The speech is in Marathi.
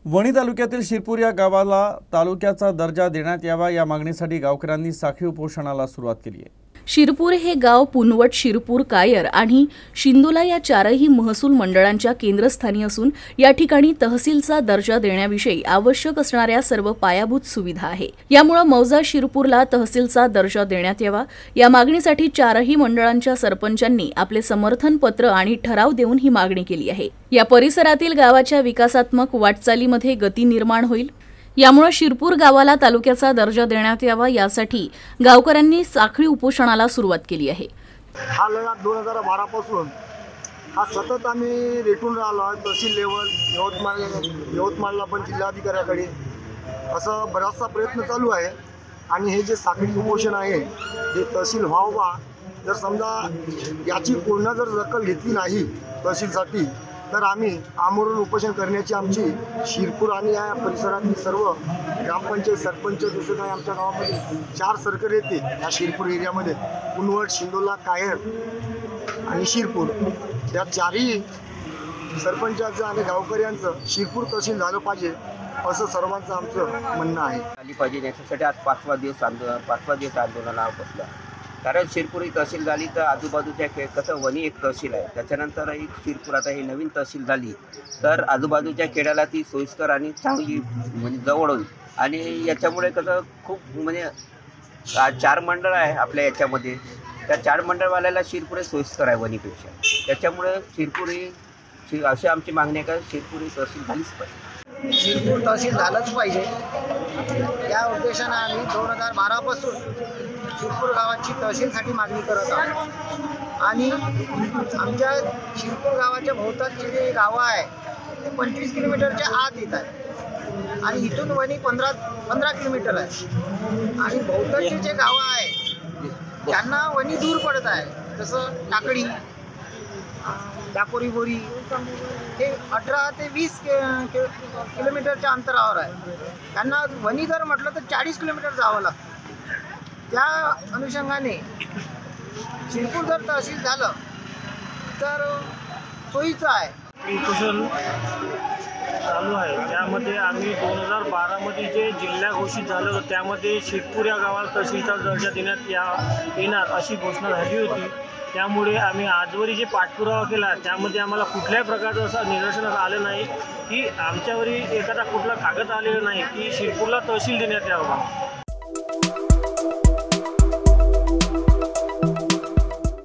वणी तालुक्यातील शिरपूर या गावाला तालुक्याचा दर्जा देण्यात यावा या मागणीसाठी गावकऱ्यांनी साखळी उपोषणाला सुरुवात केली आहे। शिरपूर हे गाव पुनवट, शिरपूर, कायर आणि शिंदोला या चारही महसूल मंडळांच्या केंद्रस्थानी असून या ठिकाणी तहसीलचा दर्जा देण्याविषयी आवश्यक असणाऱ्या सर्व पायाभूत सुविधा आहे। यामुळे मौजा शिरपूरला तहसीलचा दर्जा देण्यात यावा या मागणीसाठी चारही मंडळांच्या सरपंचांनी आपले समर्थन पत्र आणि ठराव देऊन ही मागणी केली आहे। या परिसरातील गावाच्या विकासात्मक वाटचालीमध्ये गती निर्माण होईल। यामुळे शिरपूर गावाला तालुक्याचा दर्जा देण्यात यावा यासाठी गावकऱ्यांनी साखळी उपोषणाला सुरुवात केली आहे। हा लढा 2012 पासून हा सतत आम्ही रेटून राहिलो आहे। तहसील लेवल यवतमाळला पण जिल्हाधिकाऱ्याकडे असं बराचसा प्रयत्न चालू आहे आणि हे जे साखळी उपोषण आहे हे तहसील व्हावा। जर समजा याची पूर्ण जर दखल घेतली नाही तहसीलसाठी तर आम्ही आमरण उपोषण करण्याची आमची शिरपूर आणि या परिसरातील सर्व ग्रामपंचायत सरपंच जसं काय आमच्या गावामध्ये 4 सर्कल येते या शिरपूर एरियामध्ये पुनवट, शिंदोला, कायर आणि शिरपूर या चारही सरपंचाचं आणि गावकऱ्यांचं शिरपूर तहसील झालं पाहिजे असं सर्वांचं आमचं म्हणणं आहे। झाली पाहिजे याच्यासाठी आज 5वा दिवस आंदोलनावर बसला। कारण शिरपूर ही तहसील झाली तर आजूबाजूच्या कसं वणी एक तहसील आहे, त्याच्यानंतर एक शिरपूर आता ही नवीन तहसील झाली तर आजूबाजूच्या खेड्याला ती सोयीस्कर आणि चांगली म्हणजे जवळ होईल। आणि याच्यामुळे कसं खूप म्हणजे 4 मंडळ आहे आपल्या याच्यामध्ये, त्या 4 मंडळवाल्याला शिरपूर हे सोयीस्कर आहे वणीपेक्षा। त्याच्यामुळे शिरपूर ही अशी आमची मागणी आहे का शिरपूर ही तहसील झालीच पाहिजे। शिरपूर तहसील झालंच पाहिजे या उद्देशाने आम्ही 2012 पासून शिरपूर गावाची तहसीलसाठी मागणी करत आहोत। आणि आमच्या शिरपूर गावाच्या भोवतालची जे गावं आहे ते 25 किलोमीटरच्या आत येत आहे आणि इथून वणी 15 किलोमीटर आहे आणि भोवतालची जे गावं आहे त्यांना वणी दूर पडत आहे, जसं टाकडी, डाकोरी, बोरी हे 18 ते 20 किलोमीटरच्या अंतरावर आहे। त्यांना वणी जर म्हटलं तर 40 किलोमीटर जावं लागतं। त्या अनुषंगाने शिरपूर जर तहसील झालं तर सोयीचं आहे। उपोषण चालू आहे त्यामध्ये आम्ही 2012 मध्ये जे जिल्हा घोषित झालं होतं त्यामध्ये शिरपूर या गावाला तहसीलचा दर्जा देण्यात येणार अशी घोषणा झाली होती। त्यामुळे आम्ही आजवरी जे पाठपुरावा केला त्यामध्ये आम्हाला कुठल्याही प्रकारचं असं निदर्शनास आलं नाही की आमच्यावरी एखादा कुठला कागद आलेला नाही की शिरपूरला तहसील देण्यात यावं।